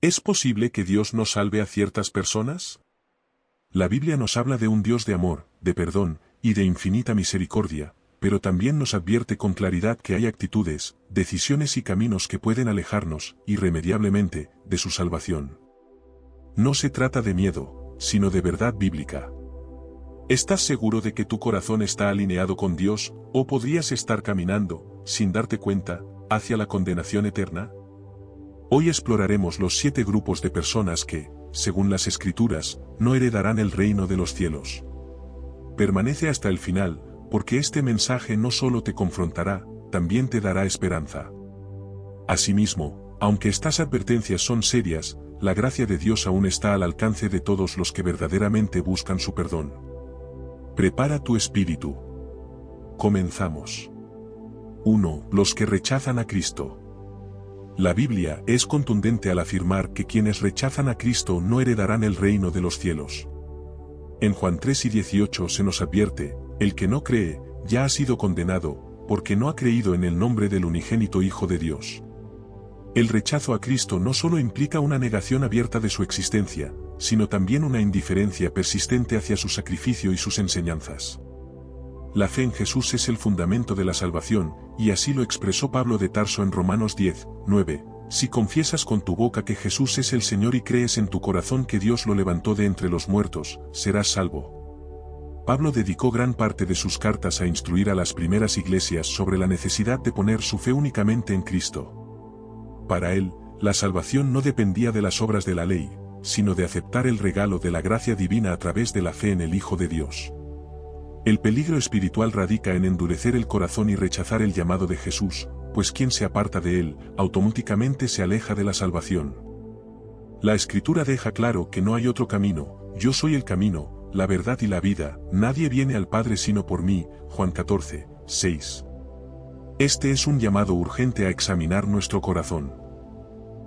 ¿Es posible que Dios no salve a ciertas personas? La Biblia nos habla de un Dios de amor, de perdón, y de infinita misericordia, pero también nos advierte con claridad que hay actitudes, decisiones y caminos que pueden alejarnos, irremediablemente, de su salvación. No se trata de miedo, sino de verdad bíblica. ¿Estás seguro de que tu corazón está alineado con Dios, o podrías estar caminando, sin darte cuenta, hacia la condenación eterna? Hoy exploraremos los 7 grupos de personas que, según las Escrituras, no heredarán el reino de los cielos. Permanece hasta el final, porque este mensaje no solo te confrontará, también te dará esperanza. Asimismo, aunque estas advertencias son serias, la gracia de Dios aún está al alcance de todos los que verdaderamente buscan su perdón. Prepara tu espíritu. Comenzamos. 1. Los que rechazan a Cristo. La Biblia es contundente al afirmar que quienes rechazan a Cristo no heredarán el reino de los cielos. En Juan 3:18 se nos advierte, el que no cree, ya ha sido condenado, porque no ha creído en el nombre del unigénito Hijo de Dios. El rechazo a Cristo no solo implica una negación abierta de su existencia, sino también una indiferencia persistente hacia su sacrificio y sus enseñanzas. La fe en Jesús es el fundamento de la salvación, y así lo expresó Pablo de Tarso en Romanos 10:9. Si confiesas con tu boca que Jesús es el Señor y crees en tu corazón que Dios lo levantó de entre los muertos, serás salvo. Pablo dedicó gran parte de sus cartas a instruir a las primeras iglesias sobre la necesidad de poner su fe únicamente en Cristo. Para él, la salvación no dependía de las obras de la ley, sino de aceptar el regalo de la gracia divina a través de la fe en el Hijo de Dios. El peligro espiritual radica en endurecer el corazón y rechazar el llamado de Jesús, pues quien se aparta de él, automáticamente se aleja de la salvación. La Escritura deja claro que no hay otro camino, yo soy el camino, la verdad y la vida, nadie viene al Padre sino por mí, Juan 14:6. Este es un llamado urgente a examinar nuestro corazón.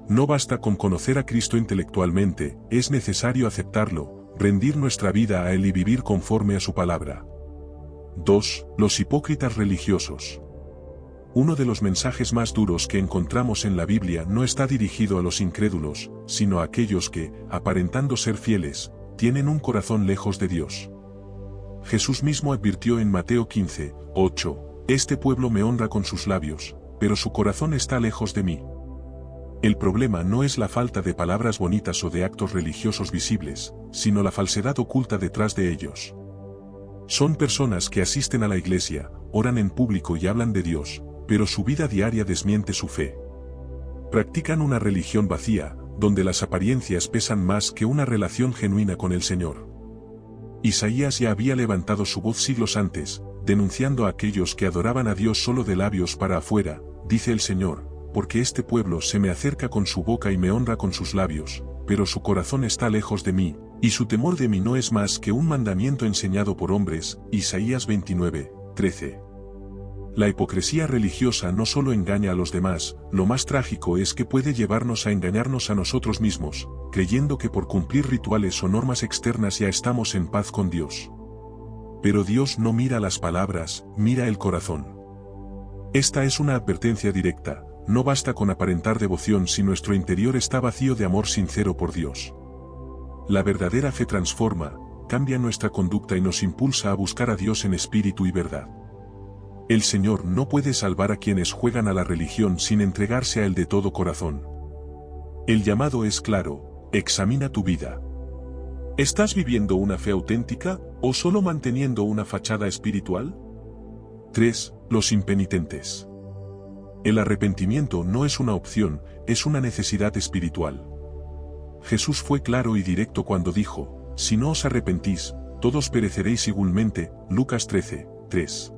No basta con conocer a Cristo intelectualmente, es necesario aceptarlo, rendir nuestra vida a Él y vivir conforme a su palabra. 2. Los hipócritas religiosos. Uno de los mensajes más duros que encontramos en la Biblia no está dirigido a los incrédulos, sino a aquellos que, aparentando ser fieles, tienen un corazón lejos de Dios. Jesús mismo advirtió en Mateo 15:8, este pueblo me honra con sus labios, pero su corazón está lejos de mí. El problema no es la falta de palabras bonitas o de actos religiosos visibles, sino la falsedad oculta detrás de ellos. Son personas que asisten a la iglesia, oran en público y hablan de Dios, pero su vida diaria desmiente su fe. Practican una religión vacía, donde las apariencias pesan más que una relación genuina con el Señor. Isaías ya había levantado su voz siglos antes, denunciando a aquellos que adoraban a Dios solo de labios para afuera, dice el Señor, porque este pueblo se me acerca con su boca y me honra con sus labios, pero su corazón está lejos de mí, y su temor de mí no es más que un mandamiento enseñado por hombres, Isaías 29:13. La hipocresía religiosa no solo engaña a los demás, lo más trágico es que puede llevarnos a engañarnos a nosotros mismos, creyendo que por cumplir rituales o normas externas ya estamos en paz con Dios. Pero Dios no mira las palabras, mira el corazón. Esta es una advertencia directa, no basta con aparentar devoción si nuestro interior está vacío de amor sincero por Dios. La verdadera fe transforma, cambia nuestra conducta y nos impulsa a buscar a Dios en espíritu y verdad. El Señor no puede salvar a quienes juegan a la religión sin entregarse a Él de todo corazón. El llamado es claro, examina tu vida. ¿Estás viviendo una fe auténtica, o solo manteniendo una fachada espiritual? 3. Los impenitentes. El arrepentimiento no es una opción, es una necesidad espiritual. Jesús fue claro y directo cuando dijo, si no os arrepentís, todos pereceréis igualmente, Lucas 13:3.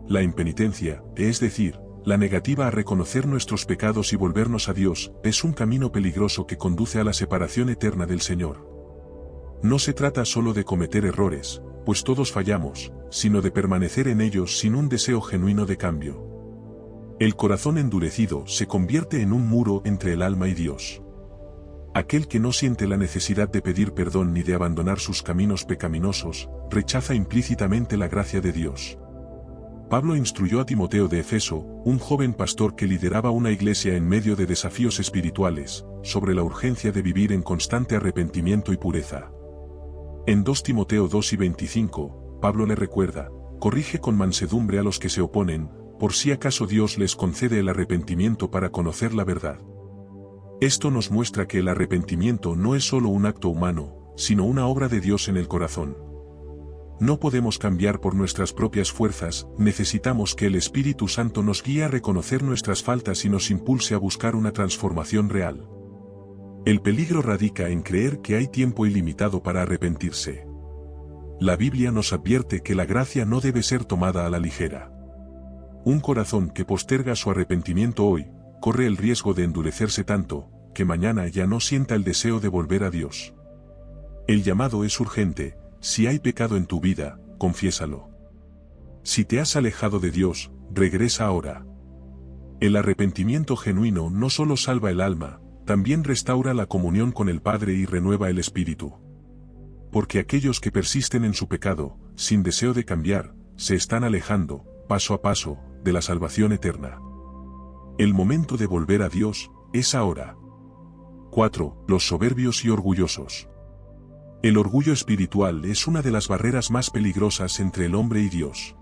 La impenitencia, es decir, la negativa a reconocer nuestros pecados y volvernos a Dios, es un camino peligroso que conduce a la separación eterna del Señor. No se trata solo de cometer errores, pues todos fallamos, sino de permanecer en ellos sin un deseo genuino de cambio. El corazón endurecido se convierte en un muro entre el alma y Dios. Aquel que no siente la necesidad de pedir perdón ni de abandonar sus caminos pecaminosos, rechaza implícitamente la gracia de Dios. Pablo instruyó a Timoteo de Efeso, un joven pastor que lideraba una iglesia en medio de desafíos espirituales, sobre la urgencia de vivir en constante arrepentimiento y pureza. En 2 Timoteo 2:25, Pablo le recuerda: corrige con mansedumbre a los que se oponen, por si acaso Dios les concede el arrepentimiento para conocer la verdad. Esto nos muestra que el arrepentimiento no es solo un acto humano, sino una obra de Dios en el corazón. No podemos cambiar por nuestras propias fuerzas, necesitamos que el Espíritu Santo nos guíe a reconocer nuestras faltas y nos impulse a buscar una transformación real. El peligro radica en creer que hay tiempo ilimitado para arrepentirse. La Biblia nos advierte que la gracia no debe ser tomada a la ligera. Un corazón que posterga su arrepentimiento hoy, corre el riesgo de endurecerse tanto, que mañana ya no sienta el deseo de volver a Dios. El llamado es urgente: si hay pecado en tu vida, confiésalo. Si te has alejado de Dios, regresa ahora. El arrepentimiento genuino no solo salva el alma, también restaura la comunión con el Padre y renueva el espíritu. Porque aquellos que persisten en su pecado, sin deseo de cambiar, se están alejando, paso a paso, de la salvación eterna. El momento de volver a Dios es ahora. 4. Los soberbios y orgullosos. El orgullo espiritual es una de las barreras más peligrosas entre el hombre y Dios.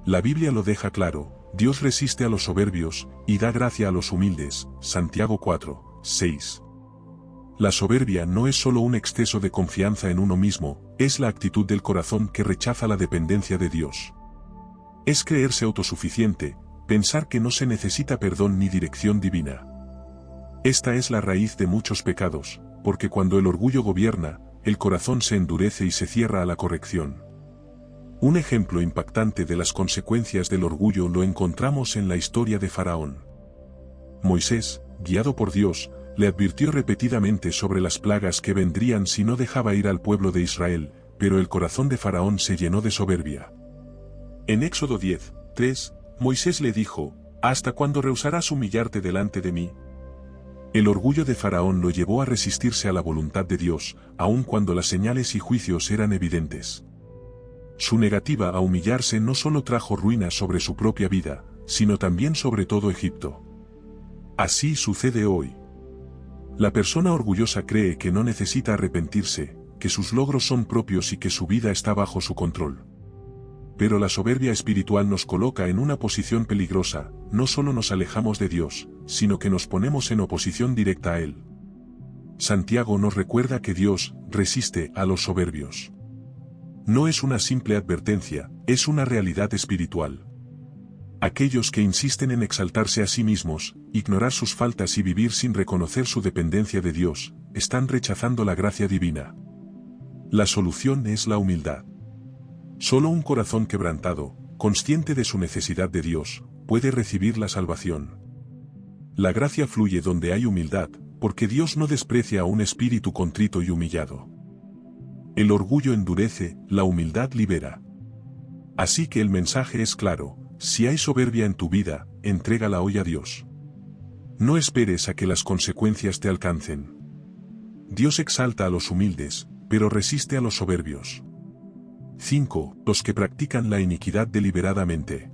La Biblia lo deja claro: Dios resiste a los soberbios y da gracia a los humildes. Santiago 4:6. La soberbia no es solo un exceso de confianza en uno mismo, es la actitud del corazón que rechaza la dependencia de Dios. Es creerse autosuficiente, pensar que no se necesita perdón ni dirección divina. Esta es la raíz de muchos pecados, porque cuando el orgullo gobierna, el corazón se endurece y se cierra a la corrección. Un ejemplo impactante de las consecuencias del orgullo lo encontramos en la historia de Faraón. Moisés, guiado por Dios, le advirtió repetidamente sobre las plagas que vendrían si no dejaba ir al pueblo de Israel, pero el corazón de Faraón se llenó de soberbia. En Éxodo 10:3, Moisés le dijo: ¿hasta cuándo rehusarás humillarte delante de mí? El orgullo de Faraón lo llevó a resistirse a la voluntad de Dios, aun cuando las señales y juicios eran evidentes. Su negativa a humillarse no solo trajo ruina sobre su propia vida, sino también sobre todo Egipto. Así sucede hoy. La persona orgullosa cree que no necesita arrepentirse, que sus logros son propios y que su vida está bajo su control. Pero la soberbia espiritual nos coloca en una posición peligrosa: no solo nos alejamos de Dios, sino que nos ponemos en oposición directa a Él. Santiago nos recuerda que Dios resiste a los soberbios. No es una simple advertencia, es una realidad espiritual. Aquellos que insisten en exaltarse a sí mismos, ignorar sus faltas y vivir sin reconocer su dependencia de Dios, están rechazando la gracia divina. La solución es la humildad. Solo un corazón quebrantado, consciente de su necesidad de Dios, puede recibir la salvación. La gracia fluye donde hay humildad, porque Dios no desprecia a un espíritu contrito y humillado. El orgullo endurece, la humildad libera. Así que el mensaje es claro: si hay soberbia en tu vida, entrégala hoy a Dios. No esperes a que las consecuencias te alcancen. Dios exalta a los humildes, pero resiste a los soberbios. 5. Los que practican la iniquidad deliberadamente.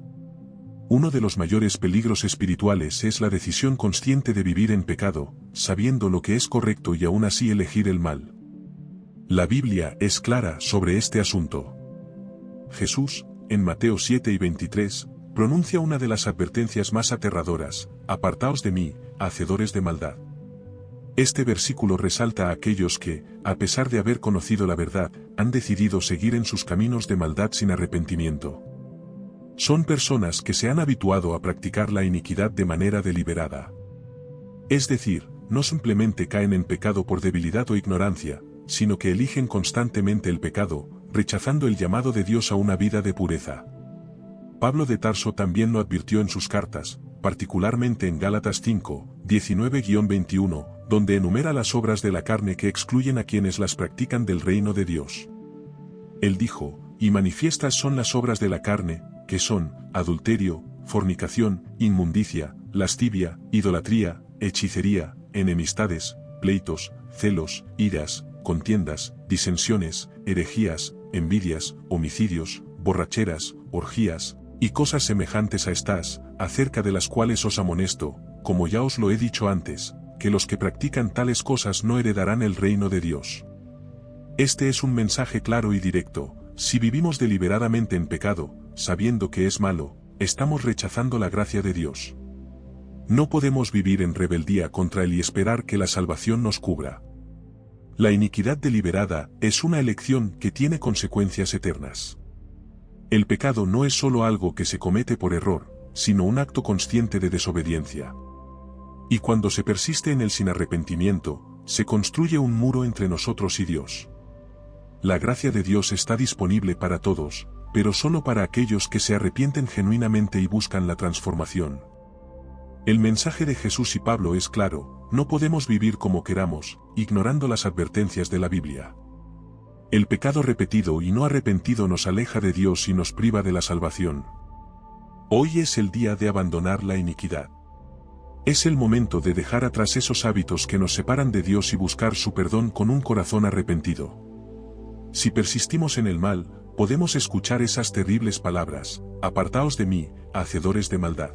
Uno de los mayores peligros espirituales es la decisión consciente de vivir en pecado, sabiendo lo que es correcto y aún así elegir el mal. La Biblia es clara sobre este asunto. Jesús, en Mateo 7:23, pronuncia una de las advertencias más aterradoras: apartaos de mí, hacedores de maldad. Este versículo resalta a aquellos que, a pesar de haber conocido la verdad, han decidido seguir en sus caminos de maldad sin arrepentimiento. Son personas que se han habituado a practicar la iniquidad de manera deliberada. Es decir, no simplemente caen en pecado por debilidad o ignorancia, sino que eligen constantemente el pecado, rechazando el llamado de Dios a una vida de pureza. Pablo de Tarso también lo advirtió en sus cartas, particularmente en Gálatas 5:19-21, donde enumera las obras de la carne que excluyen a quienes las practican del reino de Dios. Él dijo: y manifiestas son las obras de la carne, que son adulterio, fornicación, inmundicia, lascivia, idolatría, hechicería, enemistades, pleitos, celos, iras, contiendas, disensiones, herejías, envidias, homicidios, borracheras, orgías, y cosas semejantes a estas, acerca de las cuales os amonesto, como ya os lo he dicho antes, que los que practican tales cosas no heredarán el reino de Dios. Este es un mensaje claro y directo: si vivimos deliberadamente en pecado, sabiendo que es malo, estamos rechazando la gracia de Dios. No podemos vivir en rebeldía contra Él y esperar que la salvación nos cubra. La iniquidad deliberada es una elección que tiene consecuencias eternas. El pecado no es solo algo que se comete por error, sino un acto consciente de desobediencia. Y cuando se persiste en él sin arrepentimiento, se construye un muro entre nosotros y Dios. La gracia de Dios está disponible para todos, pero solo para aquellos que se arrepienten genuinamente y buscan la transformación. El mensaje de Jesús y Pablo es claro: no podemos vivir como queramos, ignorando las advertencias de la Biblia. El pecado repetido y no arrepentido nos aleja de Dios y nos priva de la salvación. Hoy es el día de abandonar la iniquidad. Es el momento de dejar atrás esos hábitos que nos separan de Dios y buscar su perdón con un corazón arrepentido. Si persistimos en el mal, podemos escuchar esas terribles palabras: apartaos de mí, hacedores de maldad.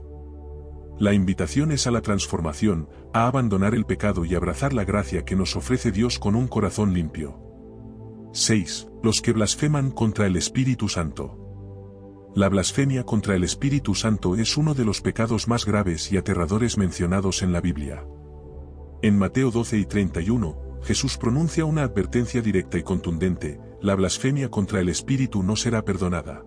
La invitación es a la transformación, a abandonar el pecado y abrazar la gracia que nos ofrece Dios con un corazón limpio. 6. Los que blasfeman contra el Espíritu Santo. La blasfemia contra el Espíritu Santo es uno de los pecados más graves y aterradores mencionados en la Biblia. En Mateo 12 y 31, Jesús pronuncia una advertencia directa y contundente: la blasfemia contra el Espíritu no será perdonada.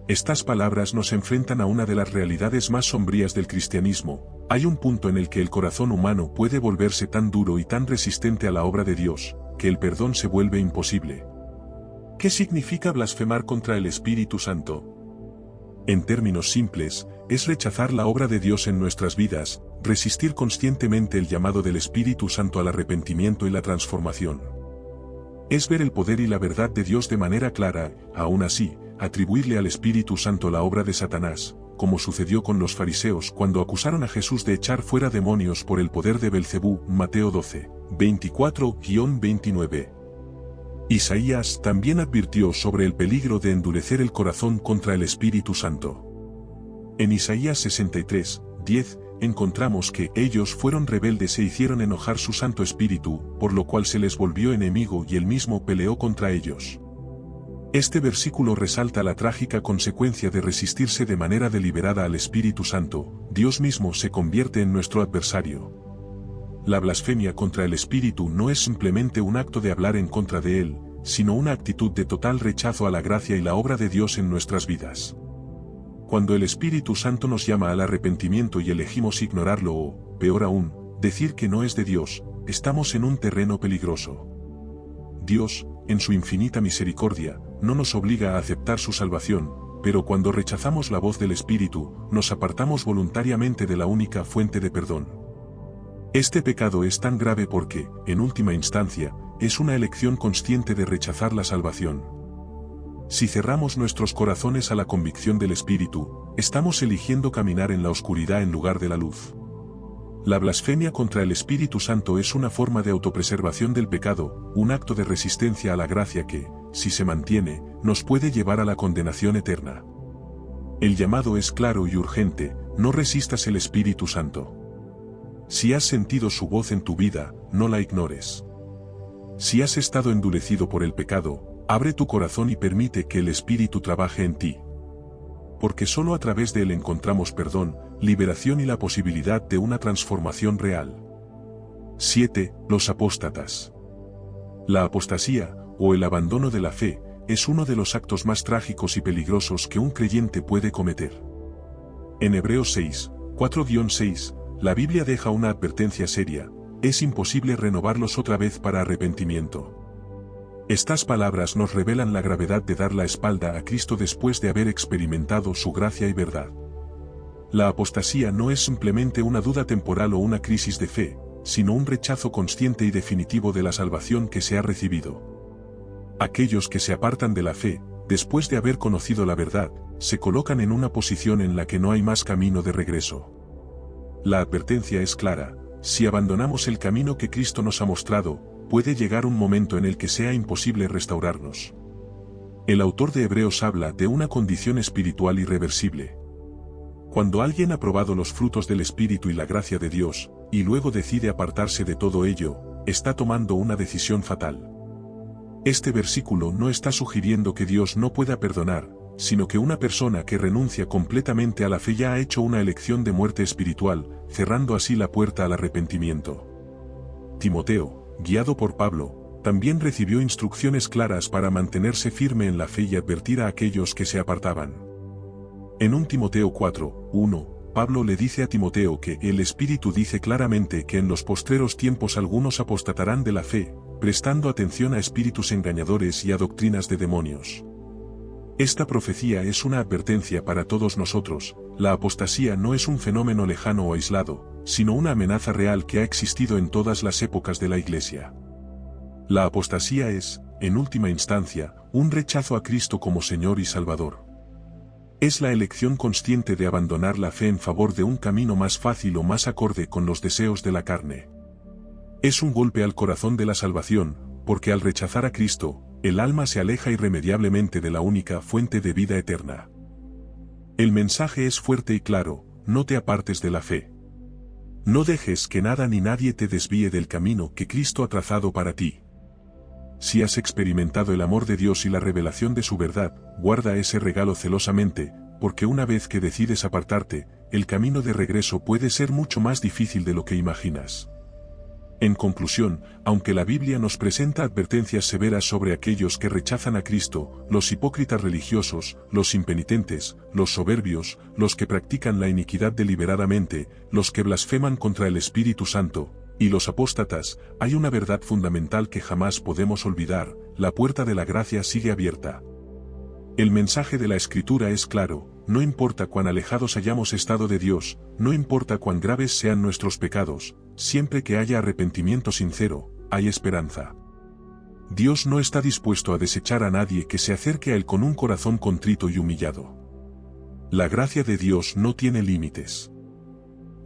Estas palabras nos enfrentan a una de las realidades más sombrías del cristianismo: hay un punto en el que el corazón humano puede volverse tan duro y tan resistente a la obra de Dios, que el perdón se vuelve imposible. ¿Qué significa blasfemar contra el Espíritu Santo? En términos simples, es rechazar la obra de Dios en nuestras vidas, resistir conscientemente el llamado del Espíritu Santo al arrepentimiento y la transformación. Es ver el poder y la verdad de Dios de manera clara, aún así, atribuirle al Espíritu Santo la obra de Satanás, como sucedió con los fariseos cuando acusaron a Jesús de echar fuera demonios por el poder de Belcebú, Mateo 12, 24-29. Isaías también advirtió sobre el peligro de endurecer el corazón contra el Espíritu Santo. En Isaías 63, 10, encontramos que ellos fueron rebeldes e hicieron enojar su Santo Espíritu, por lo cual se les volvió enemigo y él mismo peleó contra ellos. Este versículo resalta la trágica consecuencia de resistirse de manera deliberada al Espíritu Santo: Dios mismo se convierte en nuestro adversario. La blasfemia contra el Espíritu no es simplemente un acto de hablar en contra de Él, sino una actitud de total rechazo a la gracia y la obra de Dios en nuestras vidas. Cuando el Espíritu Santo nos llama al arrepentimiento y elegimos ignorarlo o, peor aún, decir que no es de Dios, estamos en un terreno peligroso. Dios, en su infinita misericordia, no nos obliga a aceptar su salvación, pero cuando rechazamos la voz del Espíritu, nos apartamos voluntariamente de la única fuente de perdón. Este pecado es tan grave porque, en última instancia, es una elección consciente de rechazar la salvación. Si cerramos nuestros corazones a la convicción del Espíritu, estamos eligiendo caminar en la oscuridad en lugar de la luz. La blasfemia contra el Espíritu Santo es una forma de autopreservación del pecado, un acto de resistencia a la gracia que, si se mantiene, nos puede llevar a la condenación eterna. El llamado es claro y urgente: no resistas el Espíritu Santo. Si has sentido su voz en tu vida, no la ignores. Si has estado endurecido por el pecado, abre tu corazón y permite que el Espíritu trabaje en ti. Porque solo a través de él encontramos perdón, liberación y la posibilidad de una transformación real. 7. Los apóstatas. La apostasía, o el abandono de la fe, es uno de los actos más trágicos y peligrosos que un creyente puede cometer. En Hebreos 6, 4-6, la Biblia deja una advertencia seria: es imposible renovarlos otra vez para arrepentimiento. Estas palabras nos revelan la gravedad de dar la espalda a Cristo después de haber experimentado su gracia y verdad. La apostasía no es simplemente una duda temporal o una crisis de fe, sino un rechazo consciente y definitivo de la salvación que se ha recibido. Aquellos que se apartan de la fe, después de haber conocido la verdad, se colocan en una posición en la que no hay más camino de regreso. La advertencia es clara: si abandonamos el camino que Cristo nos ha mostrado, puede llegar un momento en el que sea imposible restaurarnos. El autor de Hebreos habla de una condición espiritual irreversible. Cuando alguien ha probado los frutos del Espíritu y la gracia de Dios, y luego decide apartarse de todo ello, está tomando una decisión fatal. Este versículo no está sugiriendo que Dios no pueda perdonar, sino que una persona que renuncia completamente a la fe ya ha hecho una elección de muerte espiritual, cerrando así la puerta al arrepentimiento. Timoteo, guiado por Pablo, también recibió instrucciones claras para mantenerse firme en la fe y advertir a aquellos que se apartaban. En 1 Timoteo 4:1, Pablo le dice a Timoteo que el Espíritu dice claramente que en los postreros tiempos algunos apostatarán de la fe, prestando atención a espíritus engañadores y a doctrinas de demonios. Esta profecía es una advertencia para todos nosotros. La apostasía no es un fenómeno lejano o aislado, sino una amenaza real que ha existido en todas las épocas de la Iglesia. La apostasía es, en última instancia, un rechazo a Cristo como Señor y Salvador. Es la elección consciente de abandonar la fe en favor de un camino más fácil o más acorde con los deseos de la carne. Es un golpe al corazón de la salvación, porque al rechazar a Cristo, el alma se aleja irremediablemente de la única fuente de vida eterna. El mensaje es fuerte y claro: no te apartes de la fe. No dejes que nada ni nadie te desvíe del camino que Cristo ha trazado para ti. Si has experimentado el amor de Dios y la revelación de su verdad, guarda ese regalo celosamente, porque una vez que decides apartarte, el camino de regreso puede ser mucho más difícil de lo que imaginas. En conclusión, aunque la Biblia nos presenta advertencias severas sobre aquellos que rechazan a Cristo, los hipócritas religiosos, los impenitentes, los soberbios, los que practican la iniquidad deliberadamente, los que blasfeman contra el Espíritu Santo, y los apóstatas, hay una verdad fundamental que jamás podemos olvidar: la puerta de la gracia sigue abierta. El mensaje de la Escritura es claro: no importa cuán alejados hayamos estado de Dios, no importa cuán graves sean nuestros pecados, siempre que haya arrepentimiento sincero, hay esperanza. Dios no está dispuesto a desechar a nadie que se acerque a Él con un corazón contrito y humillado. La gracia de Dios no tiene límites.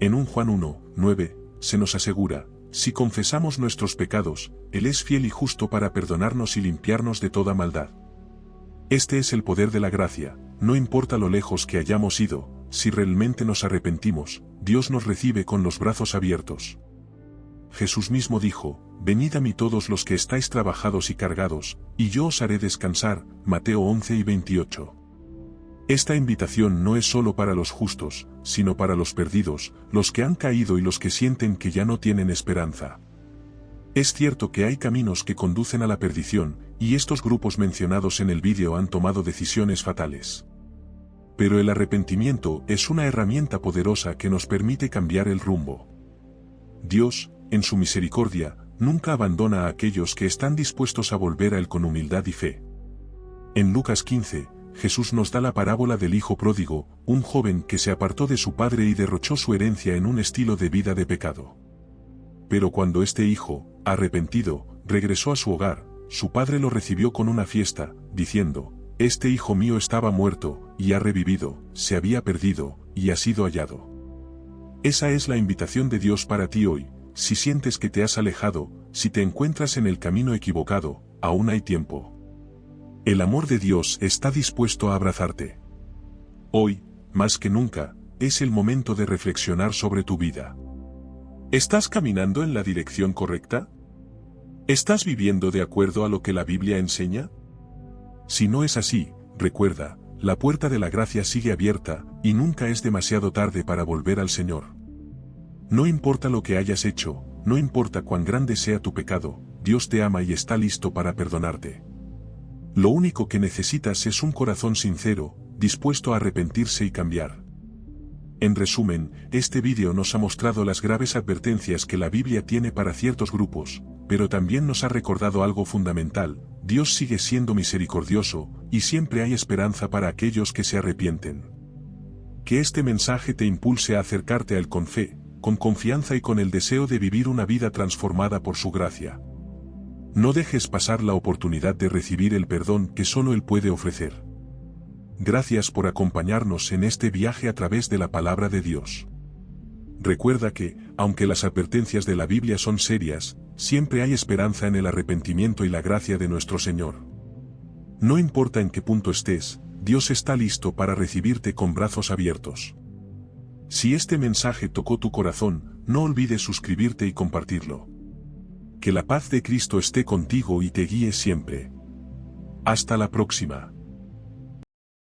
En 1 Juan 1:9, se nos asegura: si confesamos nuestros pecados, Él es fiel y justo para perdonarnos y limpiarnos de toda maldad. Este es el poder de la gracia. No importa lo lejos que hayamos ido, si realmente nos arrepentimos, Dios nos recibe con los brazos abiertos. Jesús mismo dijo: venid a mí todos los que estáis trabajados y cargados, y yo os haré descansar. Mateo 11:28. Esta invitación no es solo para los justos, sino para los perdidos, los que han caído y los que sienten que ya no tienen esperanza. Es cierto que hay caminos que conducen a la perdición, y estos grupos mencionados en el vídeo han tomado decisiones fatales. Pero el arrepentimiento es una herramienta poderosa que nos permite cambiar el rumbo. Dios, en su misericordia, nunca abandona a aquellos que están dispuestos a volver a Él con humildad y fe. En Lucas 15, Jesús nos da la parábola del hijo pródigo, un joven que se apartó de su padre y derrochó su herencia en un estilo de vida de pecado. Pero cuando este hijo, arrepentido, regresó a su hogar, su padre lo recibió con una fiesta, diciendo: este hijo mío estaba muerto, y ha revivido, se había perdido, y ha sido hallado. Esa es la invitación de Dios para ti hoy. Si sientes que te has alejado, si te encuentras en el camino equivocado, aún hay tiempo. El amor de Dios está dispuesto a abrazarte. Hoy, más que nunca, es el momento de reflexionar sobre tu vida. ¿Estás caminando en la dirección correcta? ¿Estás viviendo de acuerdo a lo que la Biblia enseña? Si no es así, recuerda, la puerta de la gracia sigue abierta, y nunca es demasiado tarde para volver al Señor. No importa lo que hayas hecho, no importa cuán grande sea tu pecado, Dios te ama y está listo para perdonarte. Lo único que necesitas es un corazón sincero, dispuesto a arrepentirse y cambiar. En resumen, este vídeo nos ha mostrado las graves advertencias que la Biblia tiene para ciertos grupos, pero también nos ha recordado algo fundamental: Dios sigue siendo misericordioso, y siempre hay esperanza para aquellos que se arrepienten. Que este mensaje te impulse a acercarte a Él con fe, con confianza y con el deseo de vivir una vida transformada por su gracia. No dejes pasar la oportunidad de recibir el perdón que solo Él puede ofrecer. Gracias por acompañarnos en este viaje a través de la palabra de Dios. Recuerda que, aunque las advertencias de la Biblia son serias, siempre hay esperanza en el arrepentimiento y la gracia de nuestro Señor. No importa en qué punto estés, Dios está listo para recibirte con brazos abiertos. Si este mensaje tocó tu corazón, no olvides suscribirte y compartirlo. Que la paz de Cristo esté contigo y te guíe siempre. Hasta la próxima.